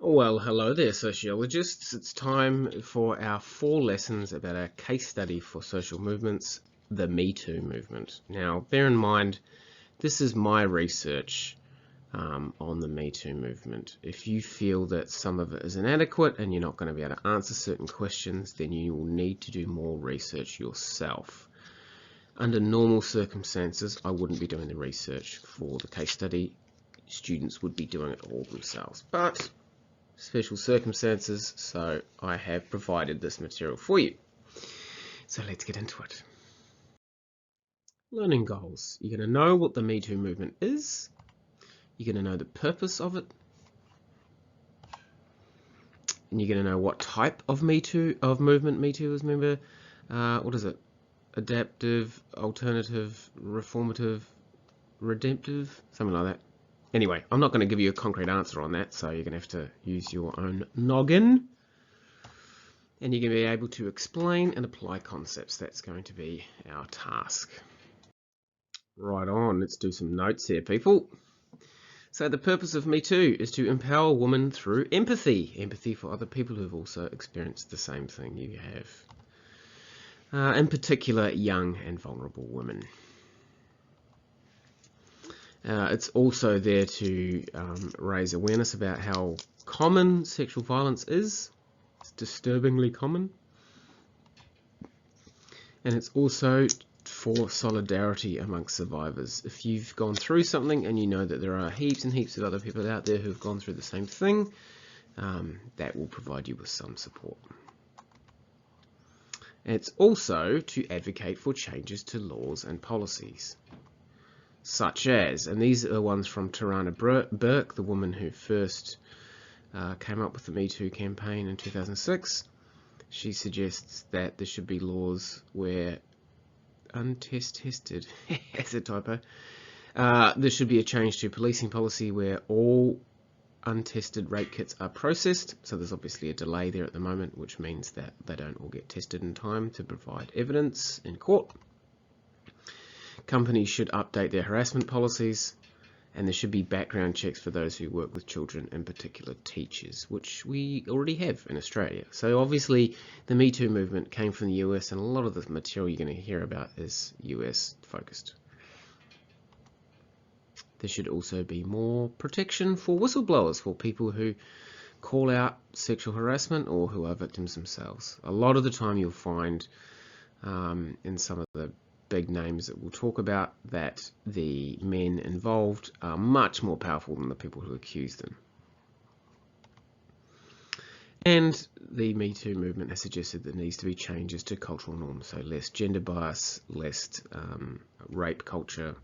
Well, hello there, sociologists. It's time for our 4 lessons about our case study for social movements, the Metoo movement. Now, bear in mind, this is my research on the Metoo movement. If you feel that some of it is inadequate and you're not going to be able to answer certain questions, then you will need to do more research yourself. Under normal circumstances, I wouldn't be doing the research for the case study. Students would be doing it all themselves. But special circumstances, so I have provided this material for you. So let's get into it. Learning goals. You're going to know what the Metoo movement is. You're going to know the purpose of it. And you're going to know what type of movement Metoo is. Remember, what is it? Adaptive, alternative, reformative, redemptive, something like that. Anyway, I'm not going to give you a concrete answer on that, so you're going to have to use your own noggin. And you're going to be able to explain and apply concepts. That's going to be our task. Right on, let's do some notes here, people. So the purpose of Metoo is to empower women through empathy. Empathy for other people who've also experienced the same thing you have. In particular, young and vulnerable women. It's also there to raise awareness about how common sexual violence is. It's disturbingly common. And it's also for solidarity amongst survivors. If you've gone through something and you know that there are heaps and heaps of other people out there who've gone through the same thing, that will provide you with some support. It's also to advocate for changes to laws and policies. Such as, and these are ones from Tarana Burke, the woman who first came up with the Me Too campaign in 2006. She suggests that there should be laws where untested, as a typo, there should be a change to policing policy where all untested rape kits are processed. So there's obviously a delay there at the moment, which means that they don't all get tested in time to provide evidence in court. Companies should update their harassment policies, and there should be background checks for those who work with children, in particular teachers, which we already have in Australia. So obviously the Me Too movement came from the US, and a lot of the material you're going to hear about is US focused. There should also be more protection for whistleblowers, for people who call out sexual harassment or who are victims themselves. A lot of the time you'll find in some of the big names that we'll talk about that the men involved are much more powerful than the people who accuse them. And the Me Too movement has suggested there needs to be changes to cultural norms, so less gender bias, less rape culture.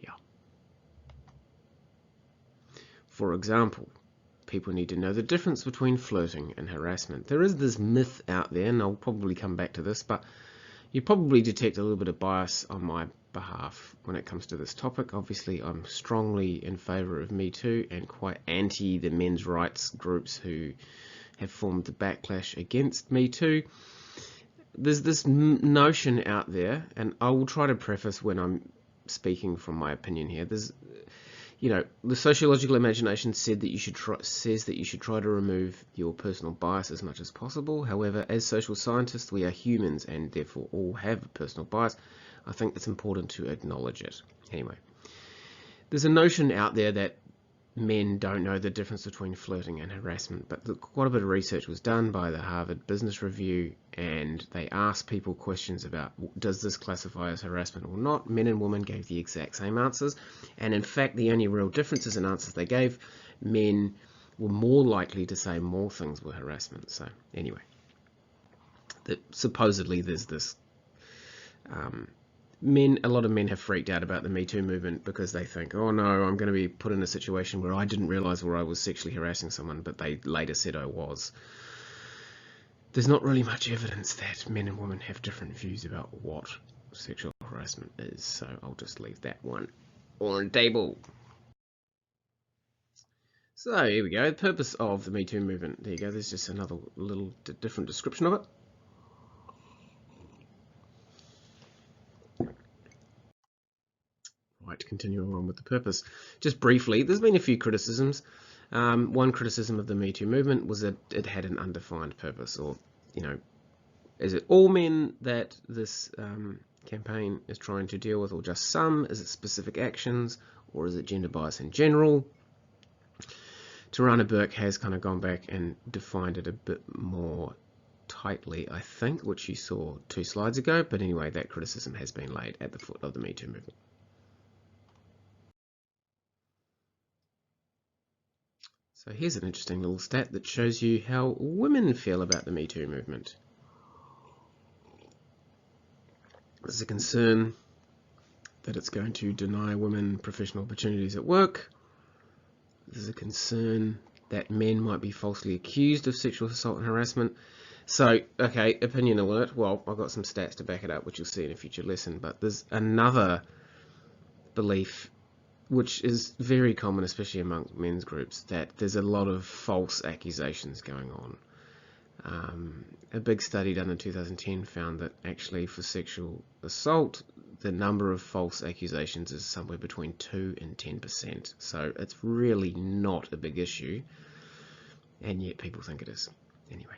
Yeah. For example, people need to know the difference between flirting and harassment. There is this myth out there, and I'll probably come back to this, but you probably detect a little bit of bias on my behalf when it comes to this topic. Obviously, I'm strongly in favour of Me Too and quite anti the men's rights groups who have formed the backlash against Me Too. There's this notion out there, and I will try to preface when I'm speaking from my opinion here. The sociological imagination says that you should try to remove your personal bias as much as possible. However, as social scientists, we are humans and therefore all have a personal bias. I think it's important to acknowledge it. Anyway, there's a notion out there that men don't know the difference between flirting and harassment, but quite a bit of research was done by the Harvard Business Review, and they asked people questions about, does this classify as harassment or not? Men and women gave the exact same answers, and in fact the only real differences in answers they gave, men were more likely to say more things were harassment. So anyway, supposedly there's this a lot of men have freaked out about the Me Too movement because they think, oh no, I'm going to be put in a situation where I didn't realise where I was sexually harassing someone, but they later said I was. There's not really much evidence that men and women have different views about what sexual harassment is, so I'll just leave that one on the table. So here we go, the purpose of the Me Too movement. There you go, there's just another little different description of it. Right, continuing on with the purpose. Just briefly, there's been a few criticisms One criticism of the Metoo movement was that it had an undefined purpose, or, is it all men that this campaign is trying to deal with, or just some? Is it specific actions, or is it gender bias in general? Tarana Burke has kind of gone back and defined it a bit more tightly, I think, which you saw 2 slides ago, but anyway, that criticism has been laid at the foot of the Metoo movement. So here's an interesting little stat that shows you how women feel about the Metoo movement. There's a concern that it's going to deny women professional opportunities at work. There's a concern that men might be falsely accused of sexual assault and harassment. So, okay, opinion alert. Well, I've got some stats to back it up, which you'll see in a future lesson, but there's another belief, which is very common, especially among men's groups, that there's a lot of false accusations going on. A big study done in 2010 found that actually for sexual assault, the number of false accusations is somewhere between 2 and 10%. So it's really not a big issue, and yet people think it is. Anyway.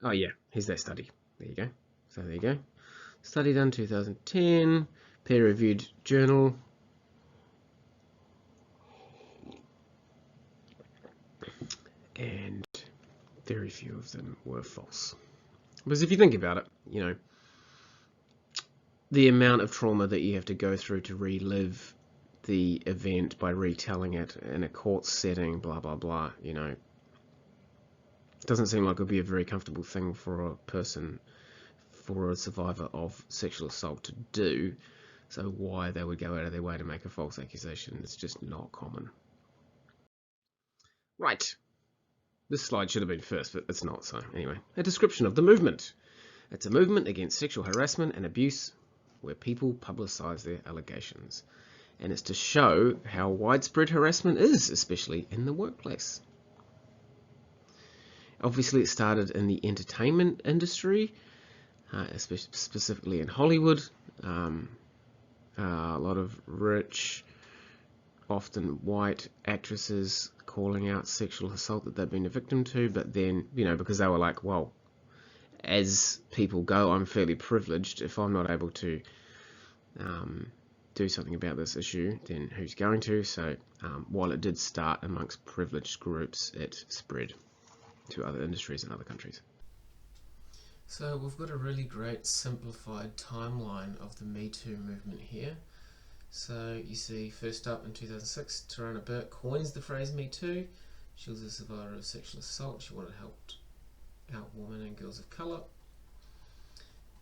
Oh yeah, here's that study. There you go. So there you go. Study done 2010, peer-reviewed journal. And very few of them were false. Because if you think about it, the amount of trauma that you have to go through to relive the event by retelling it in a court setting, blah, blah, blah, it doesn't seem like it would be a very comfortable thing for a survivor of sexual assault to do. So why they would go out of their way to make a false accusation, it's just not common. Right. This slide should have been first, but it's not, so anyway. A description of the movement. It's a movement against sexual harassment and abuse where people publicise their allegations. And it's to show how widespread harassment is, especially in the workplace. Obviously, it started in the entertainment industry, specifically in Hollywood. A lot of rich, often white actresses calling out sexual assault that they've been a victim to, but then, because they were like, well, as people go, I'm fairly privileged. If I'm not able to do something about this issue, then who's going to? So while it did start amongst privileged groups, it spread to other industries and other countries. So we've got a really great simplified timeline of the Metoo movement here. So you see, first up in 2006, Tarana Burke coins the phrase Me Too. She was a survivor of sexual assault. She wanted help out women and girls of colour.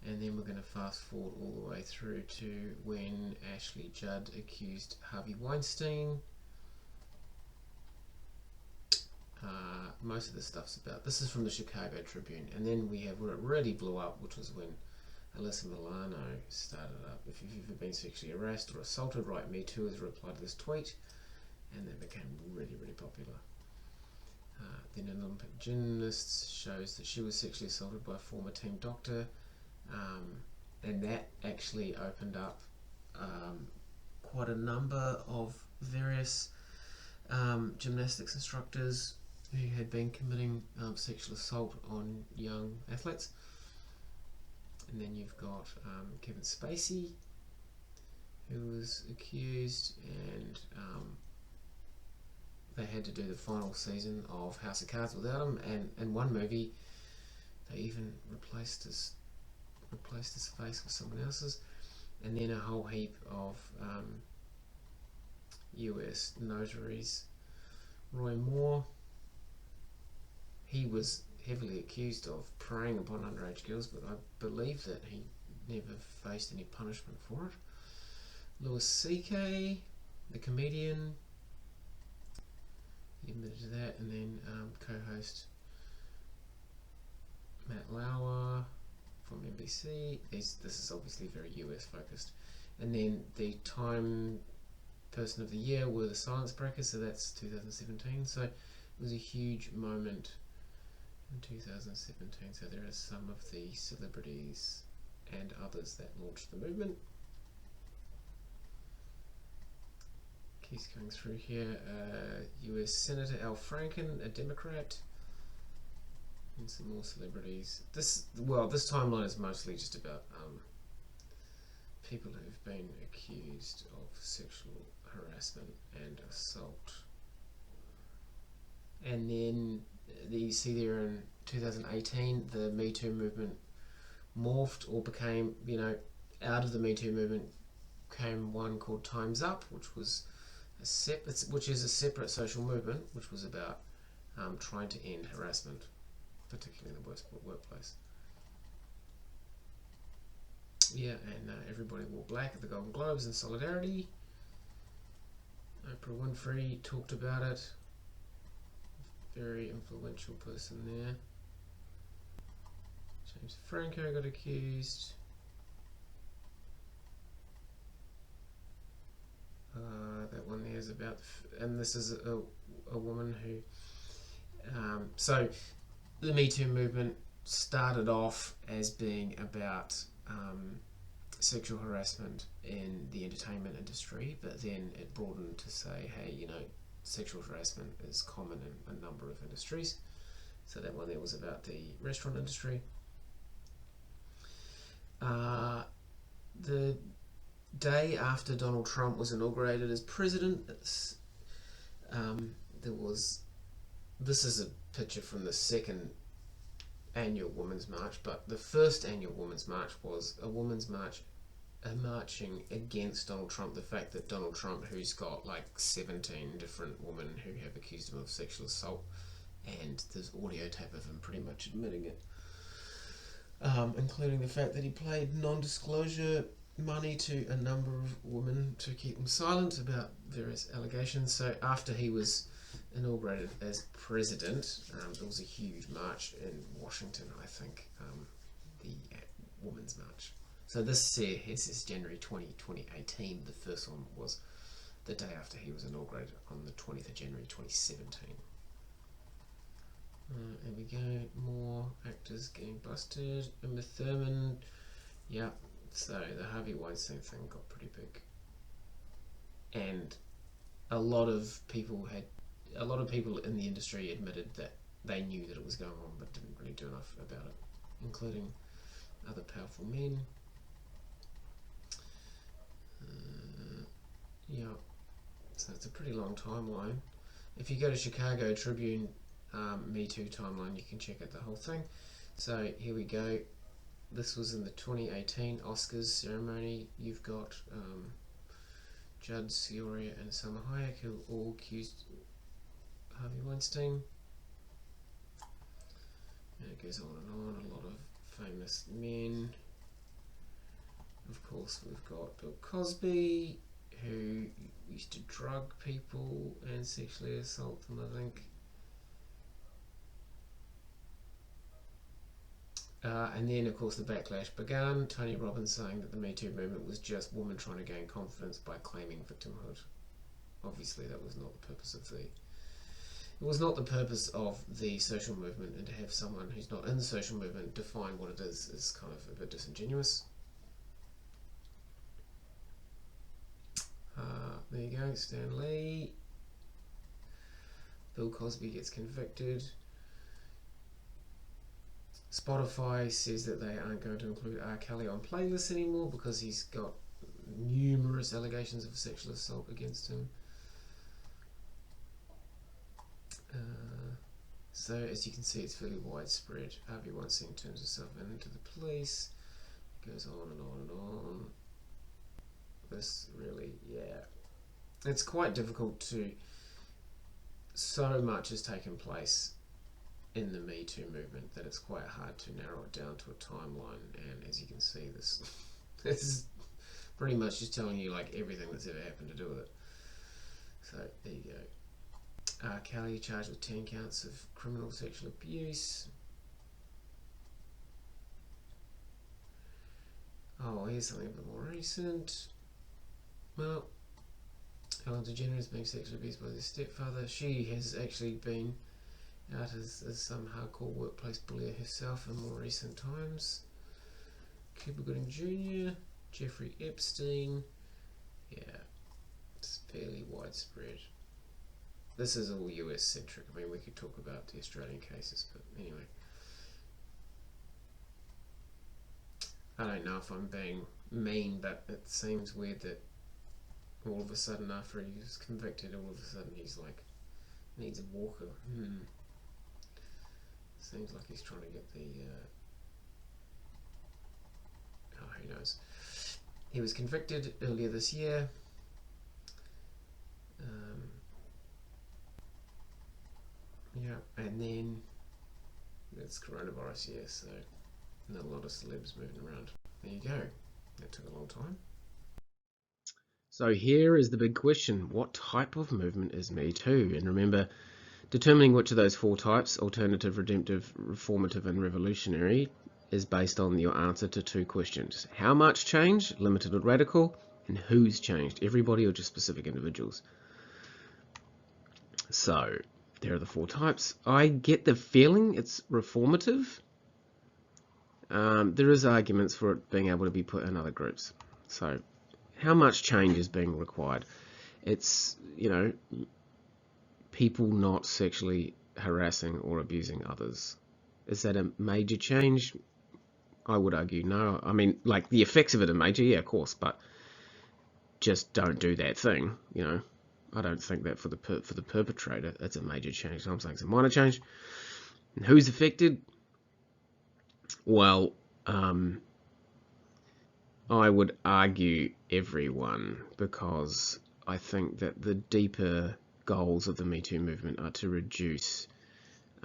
And then we're going to fast forward all the way through to when Ashley Judd accused Harvey Weinstein. Most of the stuff's about, this is from the Chicago Tribune. And then we have where it really blew up, which was when Alyssa Milano started up. If you've ever been sexually harassed or assaulted, write Me Too as a reply to this tweet. And that became really, really popular. Then an Olympic gymnast shows that she was sexually assaulted by a former team doctor. And that actually opened up quite a number of various gymnastics instructors who had been committing sexual assault on young athletes. And then you've got Kevin Spacey, who was accused, and they had to do the final season of House of Cards without him. And in one movie, they even replaced his face with someone else's. And then a whole heap of US notaries. Roy Moore, he was heavily accused of preying upon underage girls, but I believe that he never faced any punishment for it. Louis C.K., the comedian, he admitted to that. And then co-host Matt Lauer from NBC. This is obviously very US focused. And then the Time Person of the Year were the Silence Breakers, so that's 2017. So it was a huge moment in 2017. So there are some of the celebrities and others that launched the movement. Keeps going through here. U.S. Senator Al Franken, a Democrat, and some more celebrities. This timeline is mostly just about people who've been accused of sexual harassment and assault. And then you see there in 2018, the Metoo movement morphed or became, out of the Metoo movement came one called Time's Up, which was a separate social movement, which was about trying to end harassment, particularly in the workplace. Yeah, and everybody wore black at the Golden Globes in solidarity. Oprah Winfrey talked about it. Very influential person there. James Franco got accused. That one there is about, and this is a woman who. So the Metoo movement started off as being about sexual harassment in the entertainment industry, but then it broadened to say, hey, sexual harassment is common in a number of industries. So that one there was about the restaurant industry. The day after Donald Trump was inaugurated as president, this is a picture from the second annual Women's March, but the first annual Women's March was a women's march marching against Donald Trump. The fact that Donald Trump, who's got like 17 different women who have accused him of sexual assault, and there's audio tape of him pretty much admitting it, including the fact that he paid non-disclosure money to a number of women to keep them silent about various allegations. So after he was inaugurated as president, there was a huge march in Washington, I think, the Women's March. So this is January 2018. The first one was the day after he was inaugurated on the 20th of January 2017. And we go, more actors getting busted. Uma Thurman, yeah. So the Harvey Weinstein thing got pretty big, and a lot of people in the industry admitted that they knew that it was going on but didn't really do enough about it, including other powerful men. Yeah, so it's a pretty long timeline. If you go to Chicago Tribune Metoo timeline, you can check out the whole thing. So here we go. This was in the 2018 Oscars ceremony. You've got Judd Sciorra and Salma Hayek, who all accused Harvey Weinstein. And it goes on and on. A lot of famous men. Of course, we've got Bill Cosby, who used to drug people and sexually assault them, I think. And then, of course, the backlash began. Tony Robbins saying that the Metoo movement was just women trying to gain confidence by claiming victimhood. Obviously, that was not the purpose of It was not the purpose of the social movement, and to have someone who's not in the social movement define what it is kind of a bit disingenuous. There you go, Stan Lee. Bill Cosby gets convicted. Spotify says that they aren't going to include R. Kelly on playlists anymore because he's got numerous allegations of sexual assault against him. So as you can see, it's fairly widespread. Harvey Weinstein turns himself into the police. It goes on and on and on. This really, yeah. It's quite difficult to... So much has taken place in the Me Too movement that it's quite hard to narrow it down to a timeline, and as you can see, this is pretty much just telling you like everything that's ever happened to do with it. So there you go. Kelly charged with 10 counts of criminal sexual abuse. Oh, here's something a bit more recent. Well, Ellen DeGeneres being sexually abused by his stepfather. She has actually been out as some hardcore workplace bullier herself in more recent times. Cuba Gooding Jr., Jeffrey Epstein. Yeah, it's fairly widespread. This is all US centric. I mean, we could talk about the Australian cases, but anyway. I don't know if I'm being mean, but it seems weird that all of a sudden after he was convicted, all of a sudden he's like, needs a walker. Seems like he's trying to get the, who knows. He was convicted earlier this year. And then it's coronavirus, so not a lot of celebs moving around. There you go. That took a long time. So here is the big question. What type of movement is Me Too? And remember, determining which of those 4 types, alternative, redemptive, reformative, and revolutionary, is based on your answer to 2 questions. How much change, limited or radical, and who's changed, everybody or just specific individuals? So there are the 4 types. I get the feeling it's reformative. There is arguments for it being able to be put in other groups. So how much change is being required? It's, people not sexually harassing or abusing others. Is that a major change? I would argue no. I mean, like, the effects of it are major, yeah, of course, but just don't do that thing, I don't think that for the perpetrator it's a major change. I'm saying it's a minor change. And who's affected? Well, I would argue everyone, because I think that the deeper goals of the Me Too movement are to reduce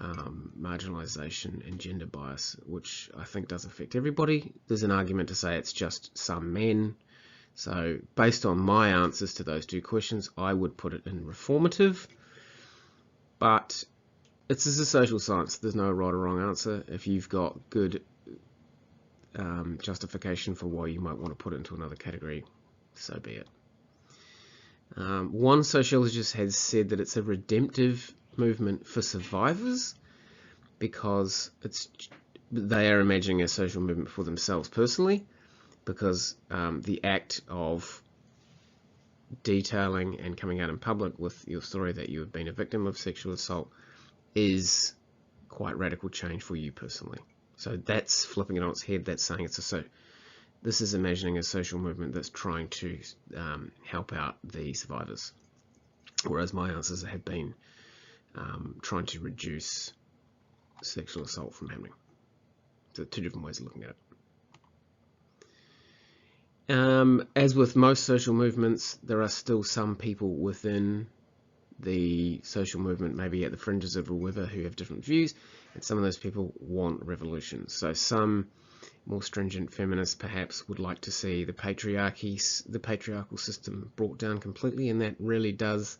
marginalisation and gender bias, which I think does affect everybody. There's an argument to say it's just some men. So based on my answers to those 2 questions, I would put it in reformative. But it's a social science. There's no right or wrong answer. If you've got good justification for why you might want to put it into another category, so be it. One sociologist has said that it's a redemptive movement for survivors, because they are imagining a social movement for themselves personally, because the act of detailing and coming out in public with your story that you have been a victim of sexual assault is quite radical change for you personally. So that's flipping it on its head. That's saying this is imagining a social movement that's trying to help out the survivors, whereas my answers have been trying to reduce sexual assault from happening. So 2 different ways of looking at it. As with most social movements, there are still some people within the social movement, maybe at the fringes of or whatever, who have different views, and some of those people want revolution. So some more stringent feminists perhaps would like to see the patriarchal system brought down completely, and that really does,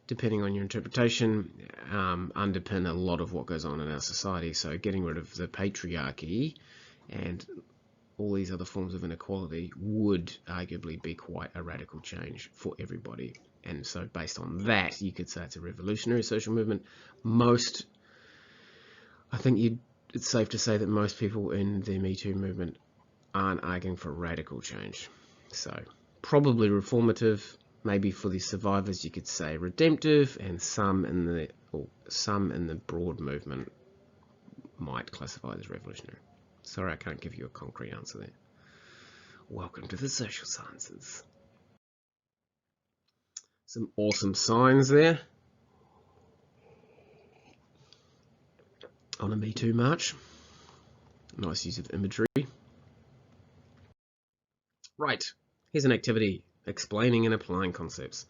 depending on your interpretation, underpin a lot of what goes on in our society. So getting rid of the patriarchy and all these other forms of inequality would arguably be quite a radical change for everybody. And so based on that, you could say it's a revolutionary social movement. I think it's safe to say that most people in the Me Too movement aren't arguing for radical change. So probably reformative. Maybe for the survivors you could say redemptive, and some in the broad movement might classify it as revolutionary. Sorry, I can't give you a concrete answer there. Welcome to the social sciences. Some awesome signs there on a Me Too march. Nice use of imagery. Right, here's an activity explaining and applying concepts.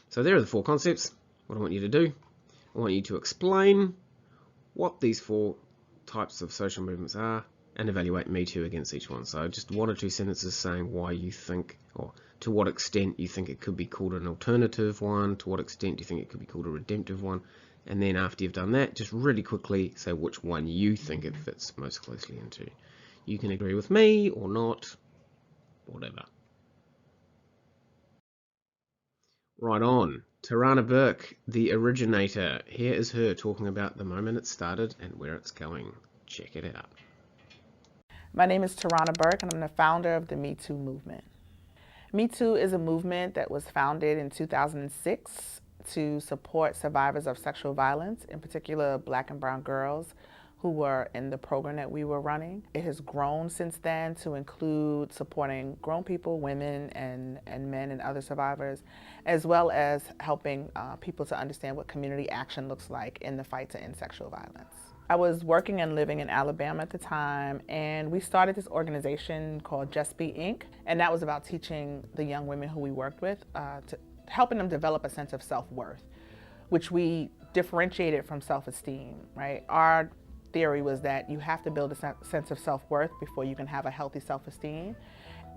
So there are the 4 concepts. What I want you to do, I want you to explain what these 4 types of social movements are and evaluate Me Too against each one. So just 1 or 2 sentences saying why you think, or to what extent you think it could be called an alternative one, to what extent you think it could be called a redemptive one, and then after you've done that, just really quickly say which one you think it fits most closely into. You can agree with me or not, whatever. Right on. Tarana Burke, the originator. Here is her talking about the moment it started and where it's going. Check it out. My name is Tarana Burke, and I'm the founder of the Me Too Movement. Metoo is a movement that was founded in 2006 to support survivors of sexual violence, in particular Black and brown girls who were in the program that we were running. It has grown since then to include supporting grown people, women, and men and other survivors, as well as helping people to understand what community action looks like in the fight to end sexual violence. I was working and living in Alabama at the time, and we started this organization called Just Be Inc., and that was about teaching the young women who we worked with, helping them develop a sense of self-worth, which we differentiated from self-esteem, right? Our theory was that you have to build a sense of self-worth before you can have a healthy self-esteem.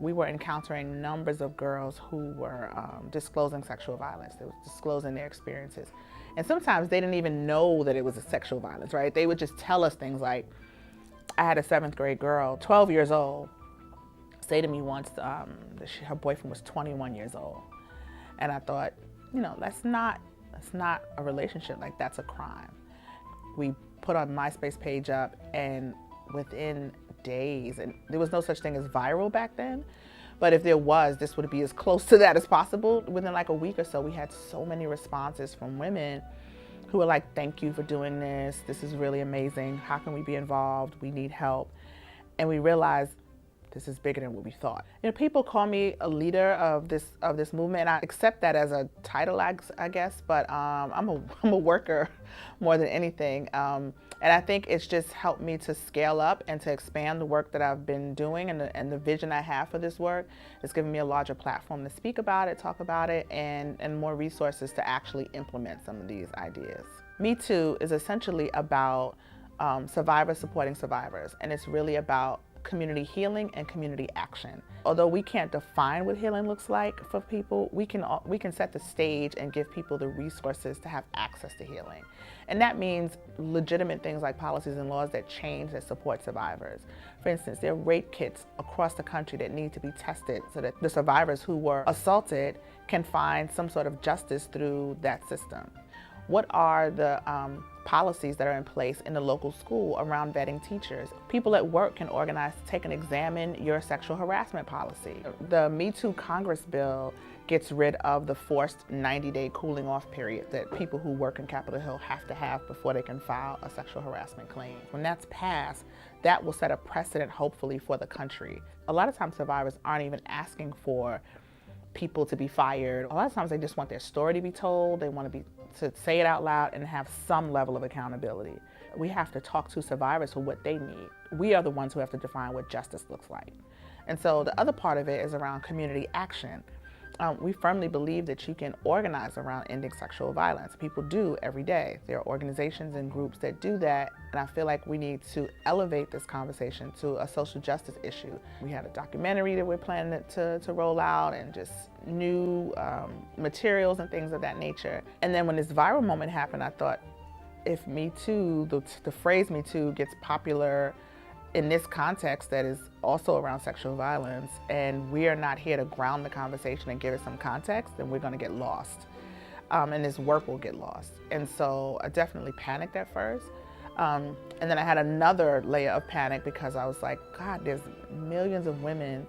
We were encountering numbers of girls who were disclosing sexual violence. They were disclosing their experiences. And sometimes they didn't even know that it was a sexual violence, right? They would just tell us things like, I had a 7th grade girl, 12 years old, say to me once her boyfriend was 21 years old. And I thought, you know, that's not a relationship, like that's a crime. We put our MySpace page up, and within days, and there was no such thing as viral back then, but if there was, this would be as close to that as possible. Within like a week or so, we had so many responses from women who were like, thank you for doing this. This is really amazing. How can we be involved? We need help. And we realized this is bigger than what we thought. You know, people call me a leader of this movement, and I accept that as a title, I guess, but I'm a worker more than anything. And I think it's just helped me to scale up and to expand the work that I've been doing, and the vision I have for this work. It's given me a larger platform to speak about it, talk about it, and more resources to actually implement some of these ideas. Me Too is essentially about survivors supporting survivors, and it's really about community healing and community action. Although we can't define what healing looks like for people, we can set the stage and give people the resources to have access to healing. And that means legitimate things like policies and laws that change, that support survivors. For instance, there are rape kits across the country that need to be tested so that the survivors who were assaulted can find some sort of justice through that system. What are the policies that are in place in the local school around vetting teachers? People at work can organize to take and examine your sexual harassment policy. The Me Too Congress bill gets rid of the forced 90-day cooling off period that people who work in Capitol Hill have to have before they can file a sexual harassment claim. When that's passed, that will set a precedent, hopefully, for the country. A lot of times survivors aren't even asking for people to be fired. A lot of times they just want their story to be told. They want to say it out loud and have some level of accountability. We have to talk to survivors for what they need. We are the ones who have to define what justice looks like. And so the other part of it is around community action. We firmly believe that you can organize around ending sexual violence. People do every day. There are organizations and groups that do that, and I feel like we need to elevate this conversation to a social justice issue. We have a documentary that we're planning to roll out, and just new materials and things of that nature. And then when this viral moment happened, I thought, if Me Too, the phrase Me Too gets popular in this context that is also around sexual violence, and we are not here to ground the conversation and give it some context, then we're going to get lost. And this work will get lost. And so I definitely panicked at first. And then I had another layer of panic because I was like, God, there's millions of women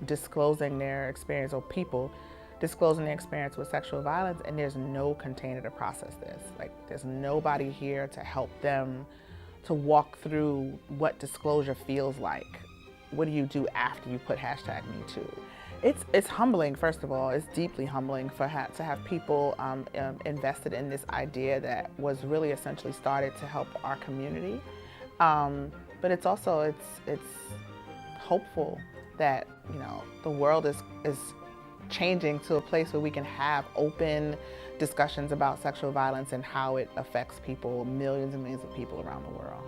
disclosing their experience, or people disclosing their experience with sexual violence, and there's no container to process this. Like, there's nobody here to help them to walk through what disclosure feels like. What do you do after you put #MeToo? It's humbling, first of all. It's deeply humbling to have people invested in this idea that was really essentially started to help our community. But it's also, it's hopeful that, you know, the world is changing to a place where we can have open discussions about sexual violence and how it affects people, millions and millions of people around the world.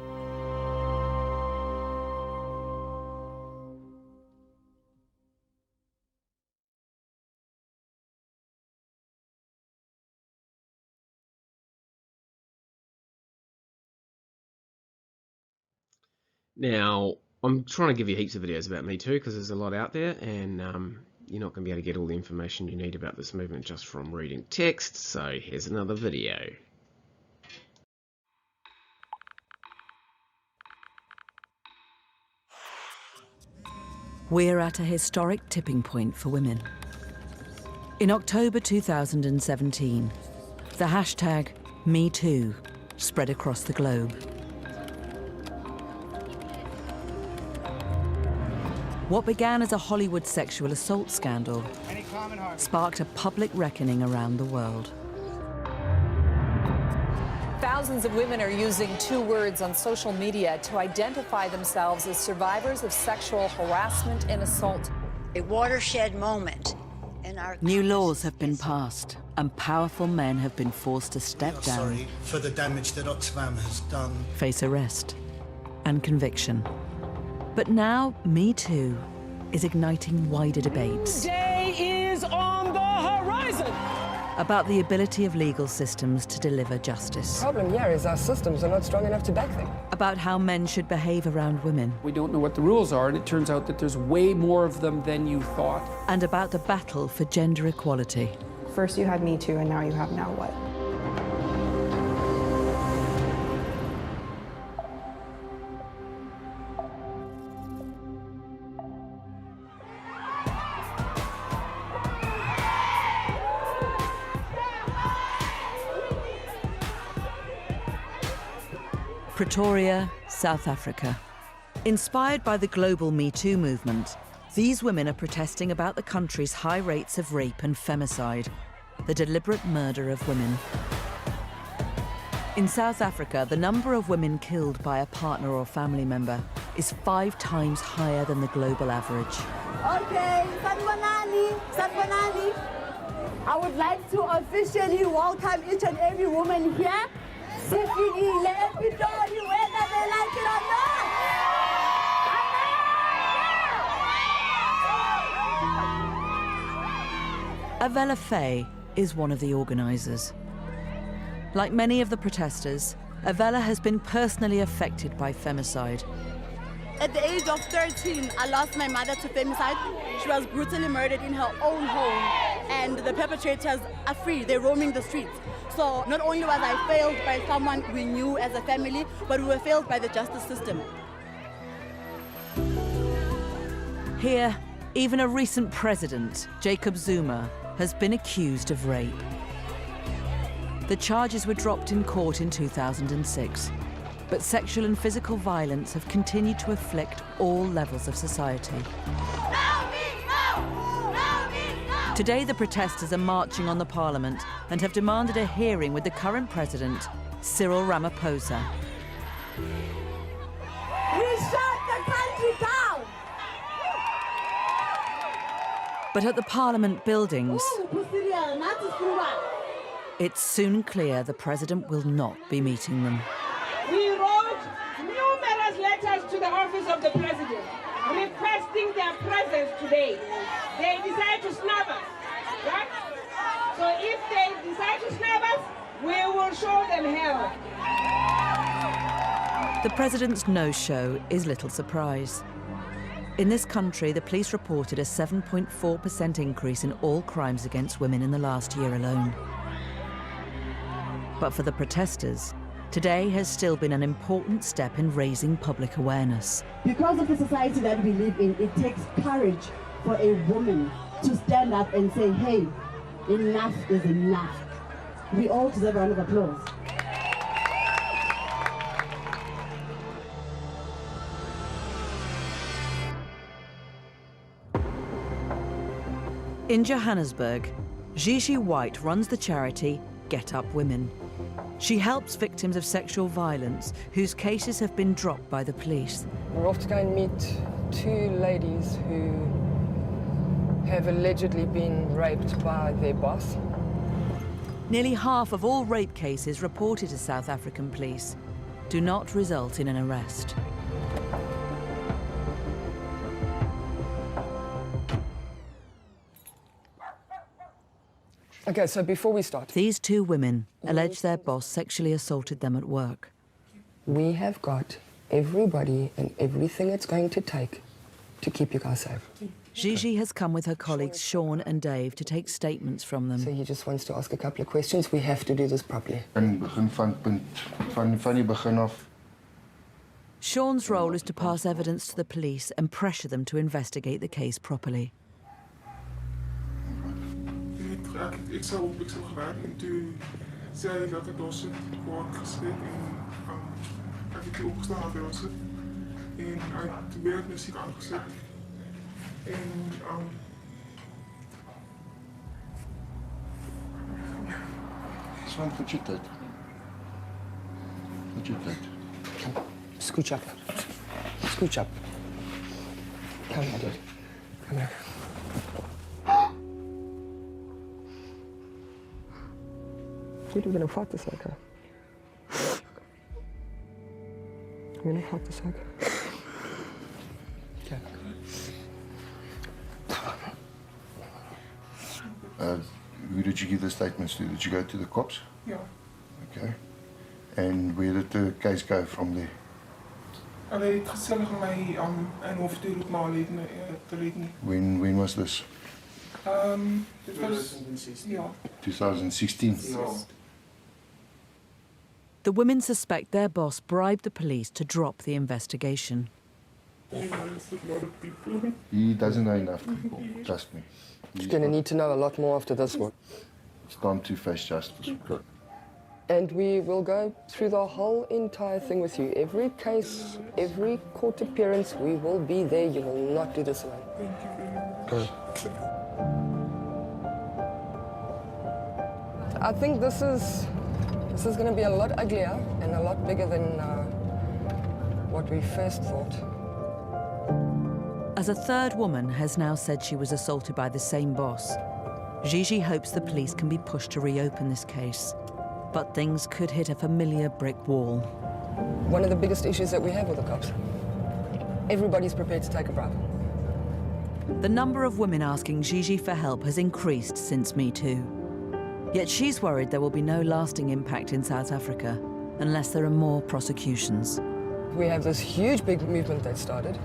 Now, I'm trying to give you heaps of videos about Me Too because there's a lot out there, and you're not going to be able to get all the information you need about this movement just from reading text, so here's another video. We're at a historic tipping point for women. In October 2017, the hashtag #MeToo spread across the globe. What began as a Hollywood sexual assault scandal sparked a public reckoning around the world. Thousands of women are using 2 words on social media to identify themselves as survivors of sexual harassment and assault. A watershed moment in our New laws have been passed, and powerful men have been forced to step down, sorry for the damage that Oxfam has done, face arrest and conviction. But now, Me Too is igniting wider debates Day is on the horizon. about the ability of legal systems to deliver justice, The problem here is our systems are not strong enough to back them. about how men should behave around women, We don't know what the rules are, and it turns out that there's way more of them than you thought. and about the battle for gender equality. First you had Me Too, and now you have Now What? Pretoria, South Africa. Inspired by the global Me Too movement, these women are protesting about the country's high rates of rape and femicide, the deliberate murder of women. In South Africa, the number of women killed by a partner or family member is 5 times higher than the global average. Okay, Sanbonani. I would like to officially welcome each and every woman here. Sifikile ePitori, whether they like it or not. Avella Faye is one of the organisers. Like many of the protesters, Avella has been personally affected by femicide. At the age of 13, I lost my mother to femicide. She was brutally murdered in her own home, and the perpetrators are free. They're roaming the streets. So not only was I failed by someone we knew as a family, but we were failed by the justice system. Here, even a recent president, Jacob Zuma, has been accused of rape. The charges were dropped in court in 2006, but sexual and physical violence have continued to afflict all levels of society. Today, the protesters are marching on the parliament and have demanded a hearing with the current president, Cyril Ramaphosa. We shut the country down! But at the parliament buildings, it's soon clear the president will not be meeting them. We wrote numerous letters to the office of the president requesting their presence today. They decide to snub us, right? So if they decide to snub us, we will show them hell. The president's no-show is little surprise. In this country, the police reported a 7.4% increase in all crimes against women in the last year alone. But for the protesters, today has still been an important step in raising public awareness. Because of the society that we live in, it takes courage for a woman to stand up and say, hey, enough is enough. We all deserve a round of applause. In Johannesburg, Gigi White runs the charity Get Up Women. She helps victims of sexual violence whose cases have been dropped by the police. We're off to go and meet 2 ladies who have allegedly been raped by their boss. Nearly half of all rape cases reported to South African police do not result in an arrest. Okay, so before we start, These 2 women allege their boss sexually assaulted them at work. we have got everybody and everything it's going to take to keep you guys safe. Gigi has come with her colleagues Sean and Dave to take statements from them. So he just wants to ask a couple of questions. We have to do this properly. Sean's role is to pass evidence to the police and pressure them to investigate the case properly. Ik zou gewerkt en toen zei hij dat ik daar zit, kwaad gezet en ik heb toen opgestaan naar daar zit. En toen werd muziek aangezet. En Swan, put your tit. Put your tit. Scooch up. Scooch up. Come here, dude. Come here. Dude, we're gonna fuck this like her. We're gonna fuck this like her. Okay. Who did you give the statements to? Did you go to the cops? Yeah. Okay. And where did the case go from there? Hulle het gesellig my in hof toe roep na te reden. When was this? Dit was 2016. The women suspect their boss bribed the police to drop the investigation. He doesn't know enough people, trust me. He's gonna need to know a lot more after this one. It's time to face justice. And we will go through the whole entire thing with you. Every case, every court appearance, we will be there. You will not do this alone. Good. I think this is going to be a lot uglier and a lot bigger than what we first thought. As a third woman has now said she was assaulted by the same boss, Gigi hopes the police can be pushed to reopen this case. But things could hit a familiar brick wall. One of the biggest issues that we have with the cops, everybody's prepared to take a bribe. The number of women asking Gigi for help has increased since Metoo. Yet she's worried there will be no lasting impact in South Africa unless there are more prosecutions. We have this huge big movement that started.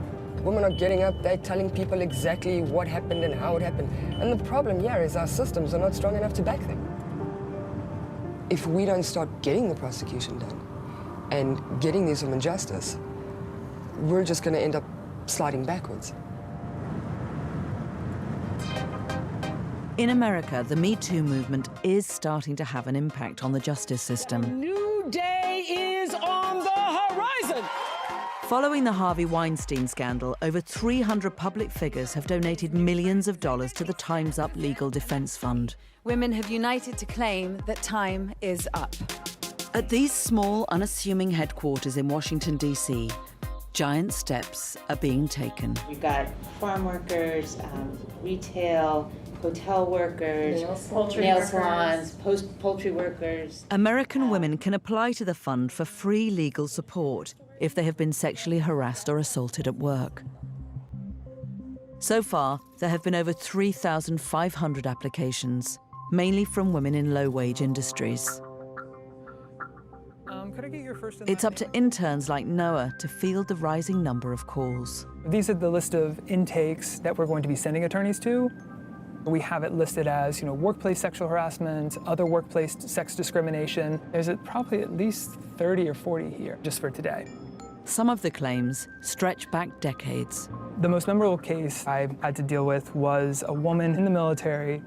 Women are getting up, they're telling people exactly what happened and how it happened. And the problem here is our systems are not strong enough to back them. If we don't start getting the prosecution done and getting these women justice, we're just going to end up sliding backwards. In America, the Metoo movement is starting to have an impact on the justice system. A new day is on the horizon. Following the Harvey Weinstein scandal, over 300 public figures have donated millions of dollars to the Time's Up Legal Defense Fund. Women have united to claim that time is up. At these small, unassuming headquarters in Washington, D.C., giant steps are being taken. We've got farm workers, retail, hotel workers, nail salons, poultry workers. American women can apply to the fund for free legal support if they have been sexually harassed or assaulted at work. So far, there have been over 3,500 applications, mainly from women in low-wage industries. Could I get your first and It's up to interns like Noah to field the rising number of calls. These are the list of intakes that we're going to be sending attorneys to. We have it listed as, workplace sexual harassment, other workplace sex discrimination. There's probably at least 30 or 40 here just for today. Some of the claims stretch back decades. The most memorable case I had to deal with was a woman in the military.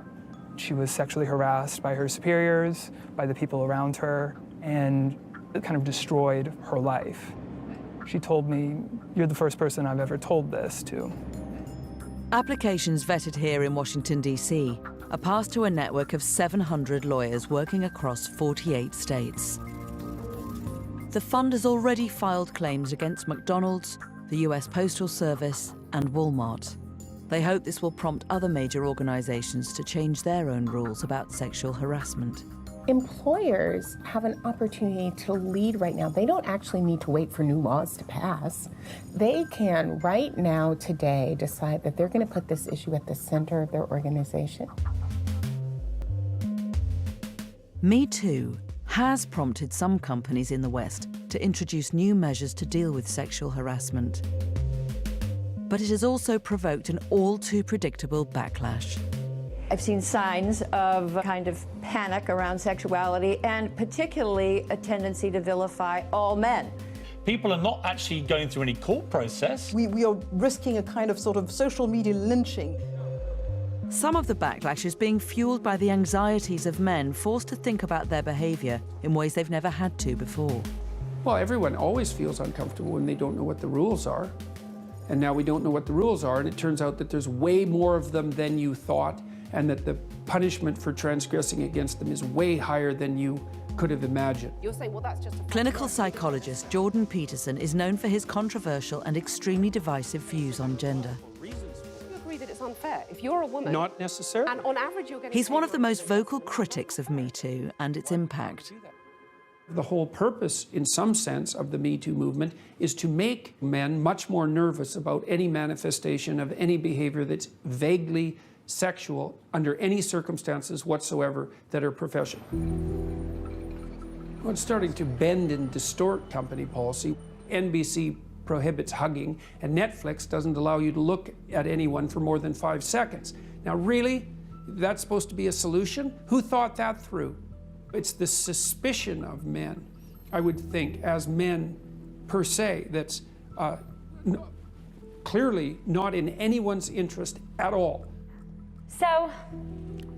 She was sexually harassed by her superiors, by the people around her, and it kind of destroyed her life. She told me, "You're the first person I've ever told this to." Applications vetted here in Washington, D.C. are passed to a network of 700 lawyers working across 48 states. The fund has already filed claims against McDonald's, the US Postal Service, and Walmart. They hope this will prompt other major organizations to change their own rules about sexual harassment. Employers have an opportunity to lead right now. They don't actually need to wait for new laws to pass. They can right now, today, decide that they're going to put this issue at the center of their organization. Me Too has prompted some companies in the West to introduce new measures to deal with sexual harassment. But it has also provoked an all-too-predictable backlash. I've seen signs of kind of panic around sexuality and particularly a tendency to vilify all men. People are not actually going through any court process. We are risking a kind of sort of social media lynching. Some of the backlash is being fueled by the anxieties of men forced to think about their behaviour in ways they've never had to before. Well, everyone always feels uncomfortable when they don't know what the rules are. And now we don't know what the rules are, and it turns out that there's way more of them than you thought, and that the punishment for transgressing against them is way higher than you could have imagined. You'll say, well, that's just a... Clinical psychologist Jordan Peterson is known for his controversial and extremely divisive views on gender. You agree that it's unfair? If you're a woman... Not necessarily. And on average, you're getting... He's one of the most vocal critics of Metoo and its impact. The whole purpose, in some sense, of the Metoo movement is to make men much more nervous about any manifestation of any behavior that's vaguely sexual under any circumstances whatsoever that are professional. Well, it's starting to bend and distort company policy. NBC prohibits hugging, and Netflix doesn't allow you to look at anyone for more than 5 seconds. Now, really? That's supposed to be a solution? Who thought that through? It's the suspicion of men, I would think, as men per se, that's clearly not in anyone's interest at all. So,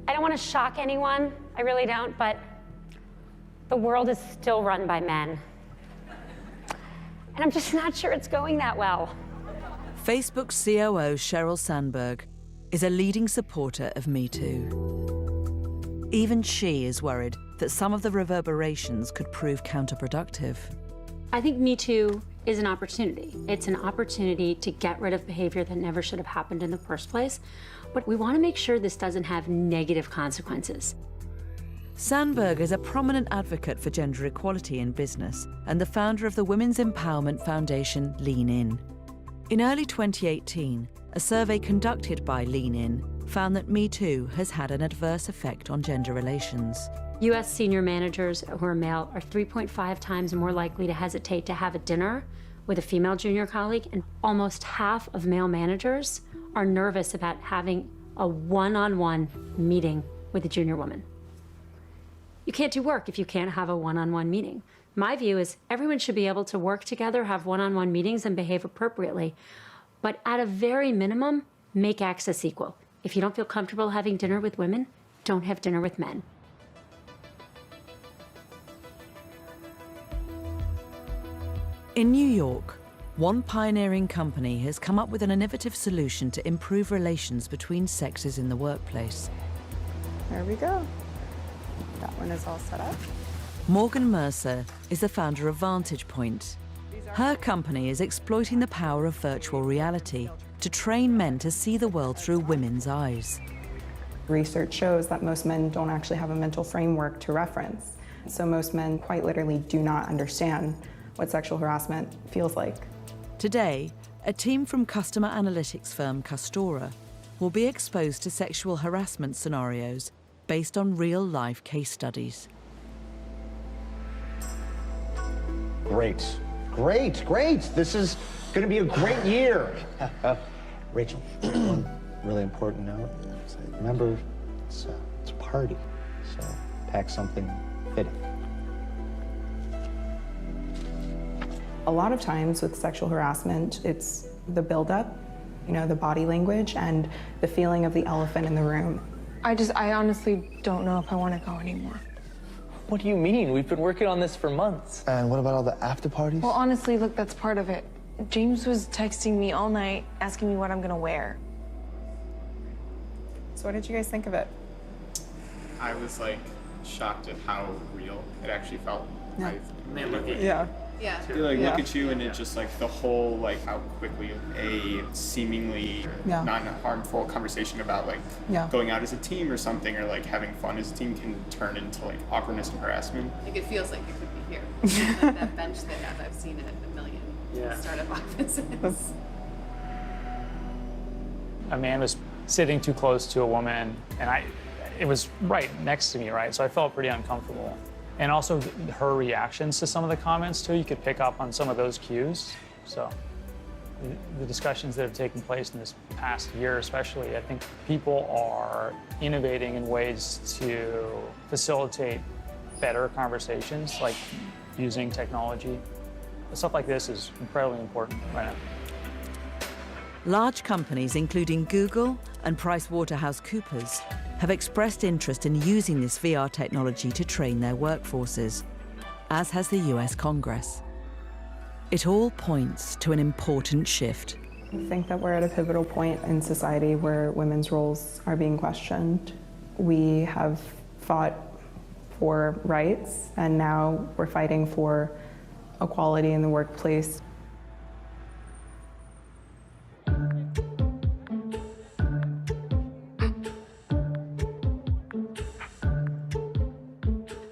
I don't want to shock anyone, I really don't, but the world is still run by men. And I'm just not sure it's going that well. Facebook's COO, Sheryl Sandberg, is a leading supporter of Metoo. Even she is worried that some of the reverberations could prove counterproductive. I think Metoo is an opportunity. It's an opportunity to get rid of behavior that never should have happened in the first place. But we want to make sure this doesn't have negative consequences. Sandberg is a prominent advocate for gender equality in business and the founder of the women's empowerment foundation Lean In. In early 2018, a survey conducted by Lean In found that Metoo has had an adverse effect on gender relations. U.S. senior managers who are male are 3.5 times more likely to hesitate to have a dinner with a female junior colleague, and almost half of male managers are nervous about having a one-on-one meeting with a junior woman. You can't do work if you can't have a one-on-one meeting. My view is everyone should be able to work together, have one-on-one meetings, and behave appropriately. But at a very minimum, make access equal. If you don't feel comfortable having dinner with women, don't have dinner with men. In New York, one pioneering company has come up with an innovative solution to improve relations between sexes in the workplace. There we go. That one is all set up. Morgan Mercer is the founder of Vantage Point. Her company is exploiting the power of virtual reality to train men to see the world through women's eyes. Research shows that most men don't actually have a mental framework to reference. So most men quite literally do not understand what sexual harassment feels like. Today, a team from customer analytics firm Castora will be exposed to sexual harassment scenarios based on real-life case studies. Great, great, great. This is going to be a great year. Rachel, one really important note. Remember, it's a party, so pack something fitting. A lot of times with sexual harassment, it's the buildup, the body language and the feeling of the elephant in the room. I honestly don't know if I want to go anymore. What do you mean? We've been working on this for months. And what about all the after parties? Well, honestly, look, that's part of it. James was texting me all night, asking me what I'm gonna wear. So what did you guys think of it? I was shocked at how real it actually felt. Yeah. Yeah. They look at you and it's just the whole how quickly a seemingly non-harmful conversation about going out as a team or something or having fun as a team can turn into awkwardness and harassment. It feels like it could be here. That bench they have, I've seen it a million startup offices. A man was sitting too close to a woman and it was right next to me, right? So I felt pretty uncomfortable. And also her reactions to some of the comments too, you could pick up on some of those cues. So the discussions that have taken place in this past year especially, I think people are innovating in ways to facilitate better conversations, like using technology. Stuff like this is incredibly important right now. Large companies including Google and PricewaterhouseCoopers have expressed interest in using this VR technology to train their workforces, as has the US Congress. It all points to an important shift. I think that we're at a pivotal point in society where women's roles are being questioned. We have fought for rights, and now we're fighting for equality in the workplace.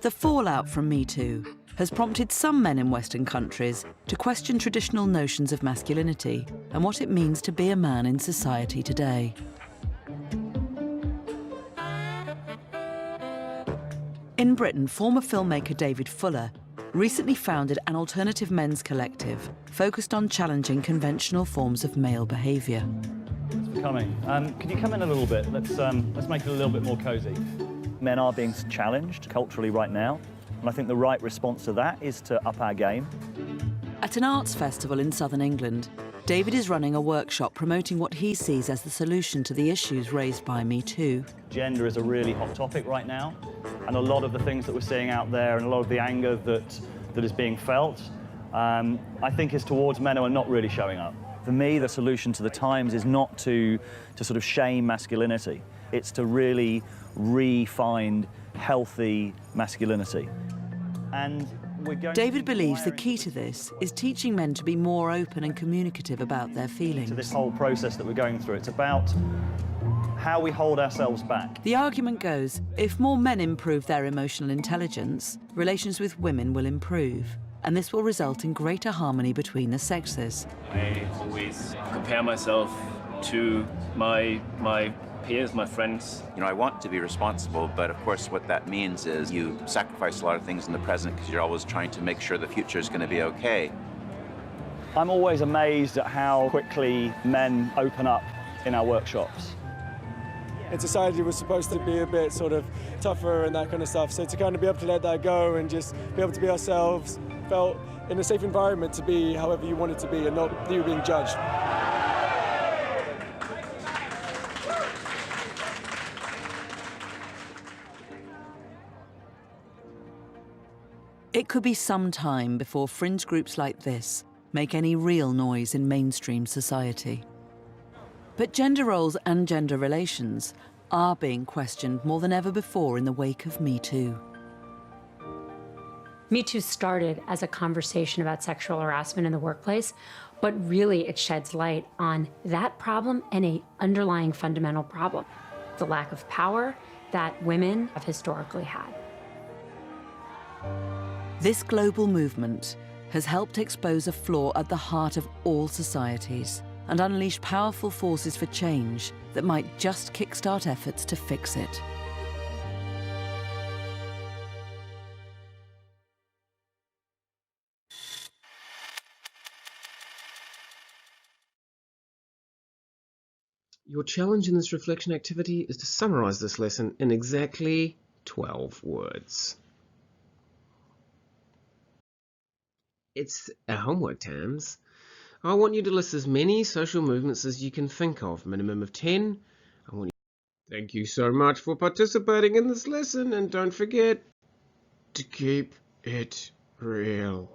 The fallout from Me Too has prompted some men in Western countries to question traditional notions of masculinity and what it means to be a man in society today. In Britain, former filmmaker David Fuller recently founded an alternative men's collective focused on challenging conventional forms of male behaviour. Thanks for coming. Could you come in a little bit? Let's make it a little bit more cosy. Men are being challenged culturally right now, and I think the right response to that is to up our game. At an arts festival in southern England, David is running a workshop promoting what he sees as the solution to the issues raised by Me Too. Gender is a really hot topic right now, and a lot of the things that we're seeing out there and a lot of the anger that is being felt, I think is towards men who are not really showing up. For me, the solution to the times is not to sort of shame masculinity. It's to really re-find healthy masculinity. And David believes the key to this is teaching men to be more open and communicative about their feelings. To this whole process that we're going through, it's about how we hold ourselves back. The argument goes, if more men improve their emotional intelligence, relations with women will improve, and this will result in greater harmony between the sexes. I always compare myself to my peers, my friends. You know, I want to be responsible, but of course what that means is you sacrifice a lot of things in the present because you're always trying to make sure the future is going to be okay. I'm always amazed at how quickly men open up in our workshops. In society, we're supposed to be a bit sort of tougher and that kind of stuff, so to kind of be able to let that go and just be able to be ourselves, felt in a safe environment to be however you want it to be and not you being judged. It could be some time before fringe groups like this make any real noise in mainstream society. But gender roles and gender relations are being questioned more than ever before in the wake of Me Too. Me Too started as a conversation about sexual harassment in the workplace, but really it sheds light on that problem and an underlying fundamental problem, the lack of power that women have historically had. This global movement has helped expose a flaw at the heart of all societies and unleash powerful forces for change that might just kickstart efforts to fix it. Your challenge in this reflection activity is to summarize this lesson in exactly 12 words. It's our homework times. I want you to list as many social movements as you can think of, minimum of 10. Thank you so much for participating in this lesson, and don't forget to keep it real.